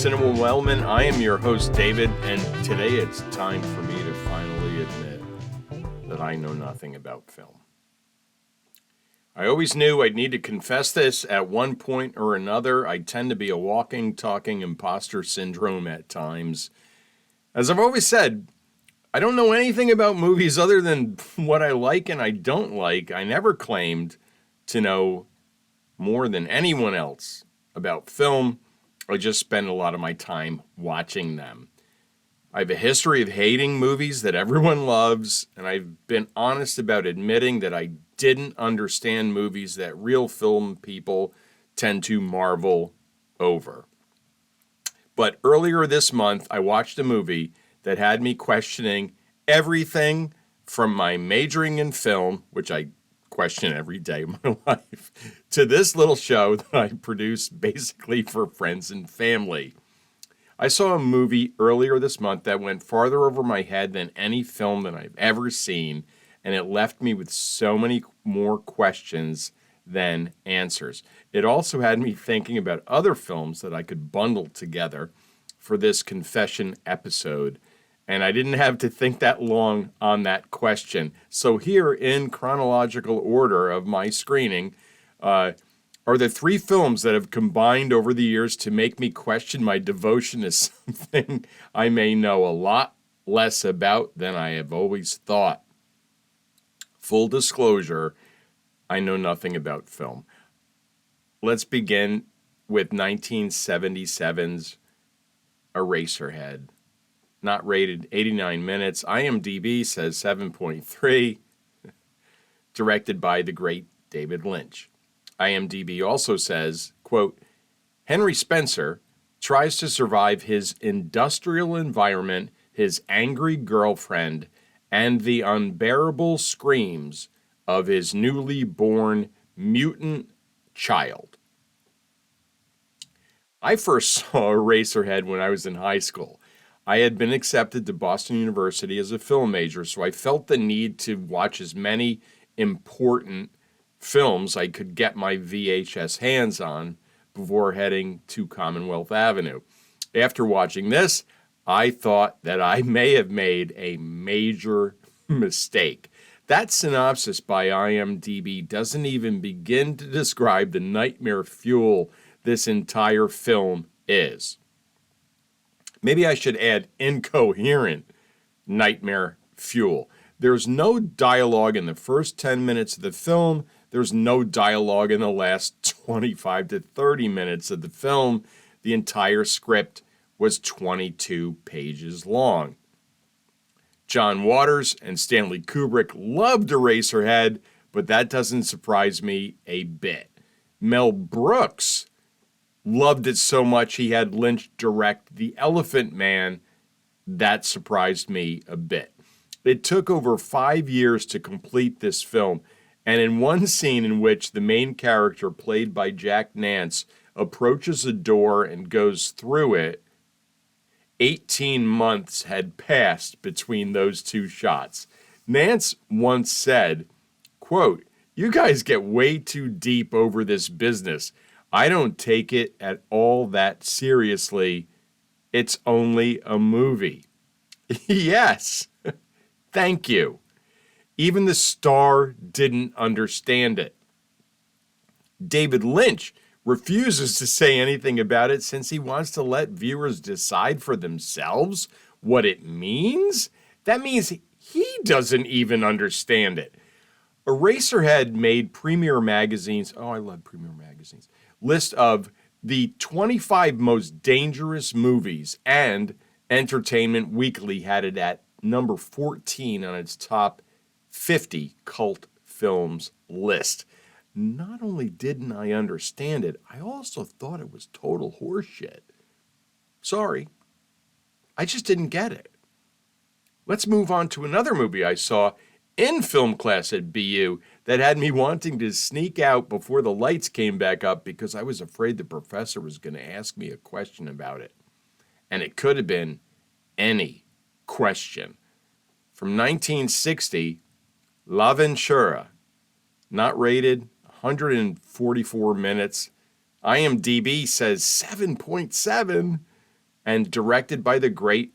Cinema Wellman. I am your host, David, and today it's time for me to finally admit that I know nothing about film. I always knew I'd need to confess this at one point or another. I tend to be a walking, talking imposter syndrome at times. As I've always said, I don't know anything about movies other than what I like and I don't like. I never claimed to know more than anyone else about film. I just spend a lot of my time watching them. I have a history of hating movies that everyone loves, and I've been honest about admitting that I didn't understand movies that real film people tend to marvel over. But earlier this month, I watched a movie that had me questioning everything from my majoring in film, which I question every day of my life, to this little show that I produce basically for friends and family. I saw a movie earlier this month that went farther over my head than any film that I've ever seen, and it left me with so many more questions than answers. It also had me thinking about other films that I could bundle together for this confession episode, and I didn't have to think that long on that question. So here, in chronological order of my screening, are the three films that have combined over the years to make me question my devotion to something I may know a lot less about than I have always thought. Full disclosure, I know nothing about film. Let's begin with 1977's Eraserhead. Not rated 89 minutes. IMDb says 7.3. Directed by the great David Lynch. IMDb also says, quote, Henry Spencer tries to survive his industrial environment, his angry girlfriend, and the unbearable screams of his newly born mutant child. I first saw Eraserhead when I was in high school. I had been accepted to Boston University as a film major, so I felt the need to watch as many important films I could get my VHS hands on before heading to Commonwealth Avenue. After watching this, I thought that I may have made a major mistake. That synopsis by IMDb doesn't even begin to describe the nightmare fuel this entire film is. Maybe I should add incoherent nightmare fuel. There's no dialogue in the first 10 minutes of the film. There's no dialogue in the last 25 to 30 minutes of the film. The entire script was 22 pages long. John Waters and Stanley Kubrick loved Eraserhead, but that doesn't surprise me a bit. Mel Brooks loved it so much he had Lynch direct The Elephant Man. That surprised me a bit. It took over 5 years to complete this film, and in one scene in which the main character, played by Jack Nance, approaches a door and goes through it, 18 months had passed between those two shots. Nance once said, quote, "You guys get way too deep over this business. I don't take it at all that seriously. It's only a movie." Yes, thank you. Even the star didn't understand it. David Lynch refuses to say anything about it since he wants to let viewers decide for themselves what it means. That means he doesn't even understand it. Eraserhead made Premiere Magazine's, I love Premiere Magazines, list of the 25 most dangerous movies, and Entertainment Weekly had it at number 14 on its top 50 cult films list. Not only didn't I understand it, I also thought it was total horseshit. Sorry, I just didn't get it. Let's move on to another movie I saw in film class at BU that had me wanting to sneak out before the lights came back up because I was afraid the professor was going to ask me a question about it. And it could have been any question. From 1960, La Ventura, not rated, 144 minutes. IMDb says 7.7. and directed by the great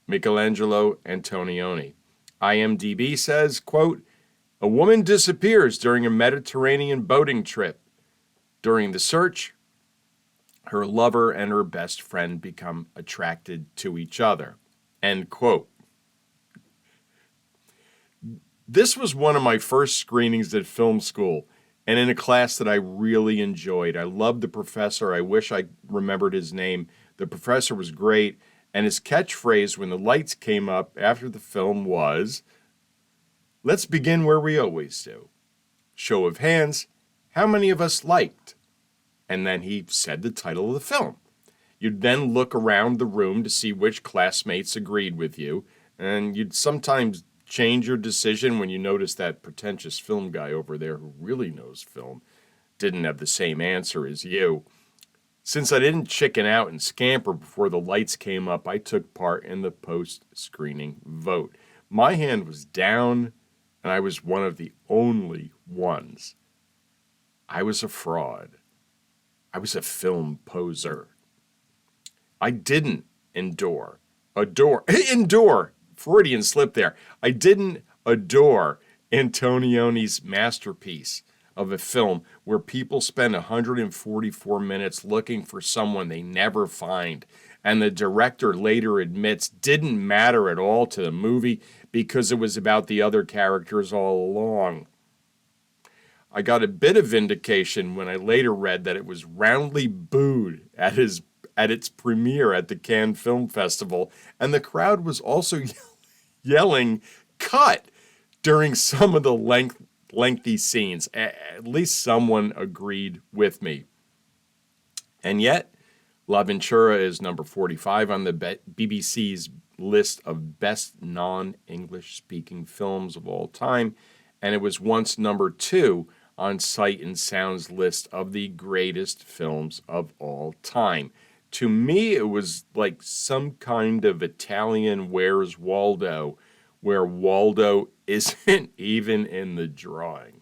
Michelangelo Antonioni. IMDb says, quote, a woman disappears during a Mediterranean boating trip. During the search, her lover and her best friend become attracted to each other. End quote. This was one of my first screenings at film school and in a class that I really enjoyed. I loved the professor. I wish I remembered his name. The professor was great, and his catchphrase when the lights came up after the film was, let's begin where we always do. Show of hands, how many of us liked? And then he said the title of the film. You'd then look around the room to see which classmates agreed with you, and you'd sometimes change your decision when you notice that pretentious film guy over there who really knows film didn't have the same answer as you. Since I didn't chicken out and scamper before the lights came up, I took part in the post-screening vote. My hand was down, and I was one of the only ones. I was a fraud. I was a film poser. I didn't endure. Freudian slip there. I didn't adore Antonioni's masterpiece of a film where people spend 144 minutes looking for someone they never find, and the director later admits didn't matter at all to the movie because it was about the other characters all along. I got a bit of vindication when I later read that it was roundly booed at its premiere at the Cannes Film Festival, and the crowd was also yelling, cut, during some of the lengthy scenes. At least someone agreed with me. And yet, La Ventura is number 45 on the BBC's list of best non-English speaking films of all time, and it was once number 2 on Sight and Sound's list of the greatest films of all time. To me, it was like some kind of Italian Where's Waldo, where Waldo isn't even in the drawing.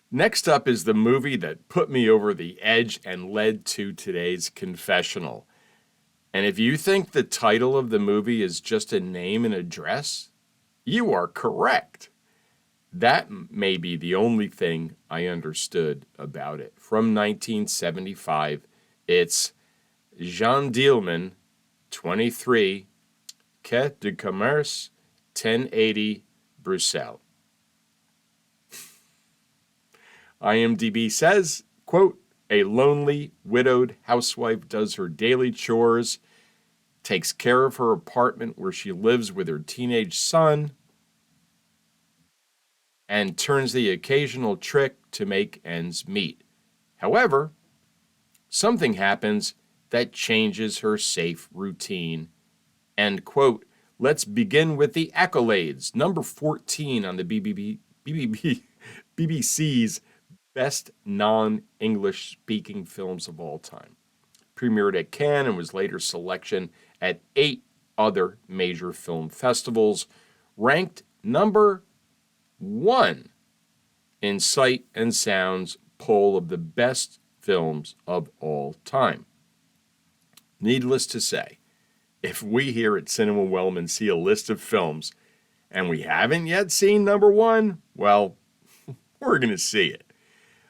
Next up is the movie that put me over the edge and led to today's confessional. And if you think the title of the movie is just a name and address, you are correct. That may be the only thing I understood about it. From 1975, it's Jean Dielman, 23, Quai de Commerce, 1080, Bruxelles. IMDb says, quote, a lonely, widowed housewife does her daily chores, takes care of her apartment where she lives with her teenage son, and turns the occasional trick to make ends meet. However, something happens that changes her safe routine. End quote. Let's begin with the accolades. Number 14 on the BBC's best non-English speaking films of all time. Premiered at Cannes and was later selection at 8 other major film festivals. Ranked number 1 in Sight and Sound's poll of the best films of all time. Needless to say, if we here at Cinema Wellman see a list of films and we haven't yet seen number 1, well, we're going to see it.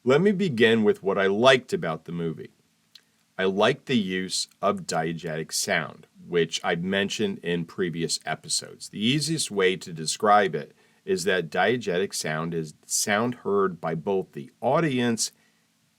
Let me begin with what I liked about the movie. I liked the use of diegetic sound, which I've mentioned in previous episodes. The easiest way to describe it is that diegetic sound is sound heard by both the audience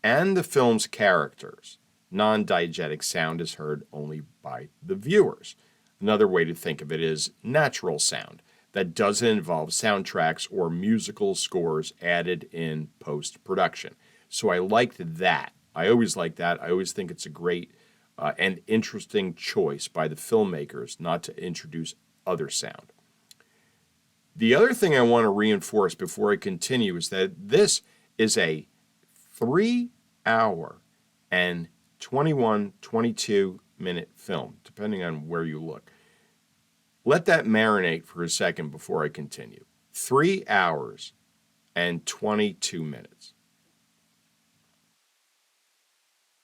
and the film's characters. Non-diegetic sound is heard only by the viewers. Another way to think of it is natural sound that doesn't involve soundtracks or musical scores added in post-production. So I liked that. I always like that. I always think it's a great and interesting choice by the filmmakers not to introduce other sound. The other thing I want to reinforce before I continue is that this is a 3-hour and 22-minute film, depending on where you look. Let that marinate for a second before I continue. 3 hours and 22 minutes.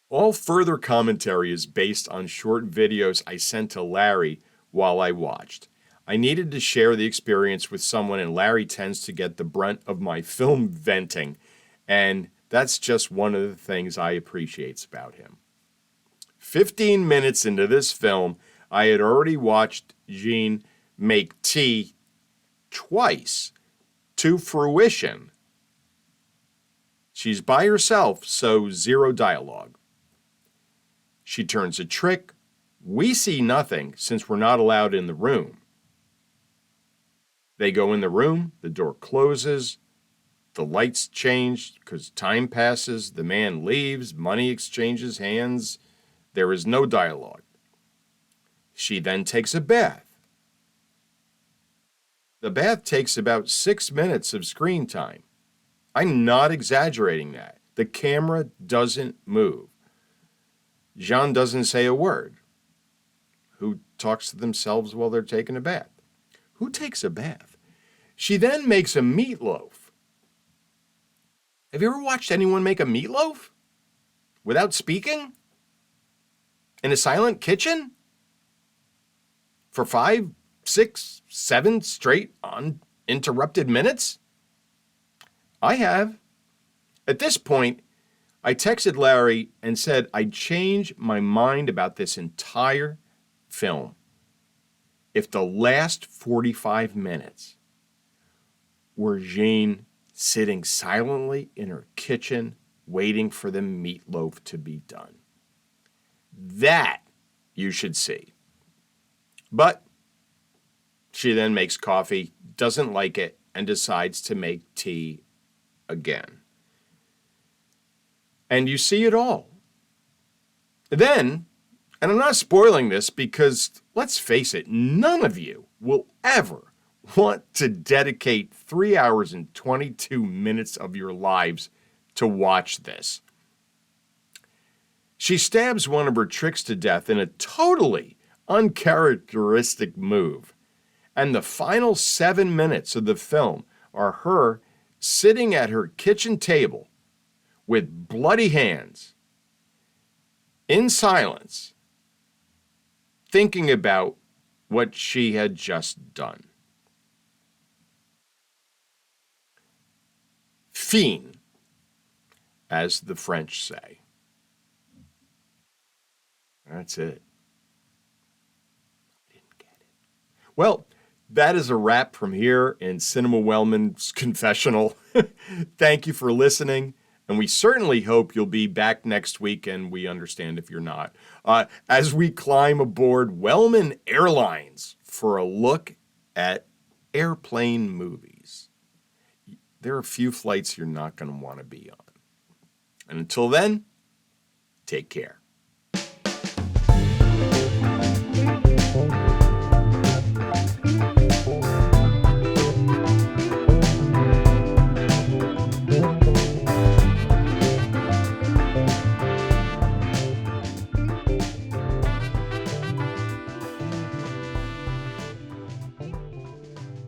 All further commentary is based on short videos I sent to Larry while I watched. I needed to share the experience with someone, and Larry tends to get the brunt of my film venting, and that's just one of the things I appreciate about him. 15 minutes into this film, I had already watched Jean make tea twice to fruition. She's by herself, so zero dialogue. She turns a trick. We see nothing since we're not allowed in the room. They go in the room, the door closes, the lights change because time passes, the man leaves, money exchanges hands. There is no dialogue. She then takes a bath. The bath takes about 6 minutes of screen time. I'm not exaggerating that. The camera doesn't move. Jean doesn't say a word. Who talks to themselves while they're taking a bath? Who takes a bath? She then makes a meatloaf. Have you ever watched anyone make a meatloaf? Without speaking? In a silent kitchen? For 5, 6, 7 straight uninterrupted minutes? I have. At this point, I texted Larry and said I'd change my mind about this entire film if the last 45 minutes were Jean sitting silently in her kitchen waiting for the meatloaf to be done. That you should see. But she then makes coffee, doesn't like it, and decides to make tea again. And you see it all. Then, and I'm not spoiling this because, let's face it, none of you will ever want to dedicate 3 hours and 22 minutes of your lives to watch this. She stabs one of her tricks to death in a totally uncharacteristic move. And the final 7 minutes of the film are her sitting at her kitchen table with bloody hands, in silence, thinking about what she had just done. Fin, as the French say. That's it. Didn't get it. Well, that is a wrap from here in Cinema Wellman's confessional. Thank you for listening, and we certainly hope you'll be back next week, and we understand if you're not, as we climb aboard Wellman Airlines for a look at airplane movies. There are a few flights you're not going to want to be on. And until then, take care.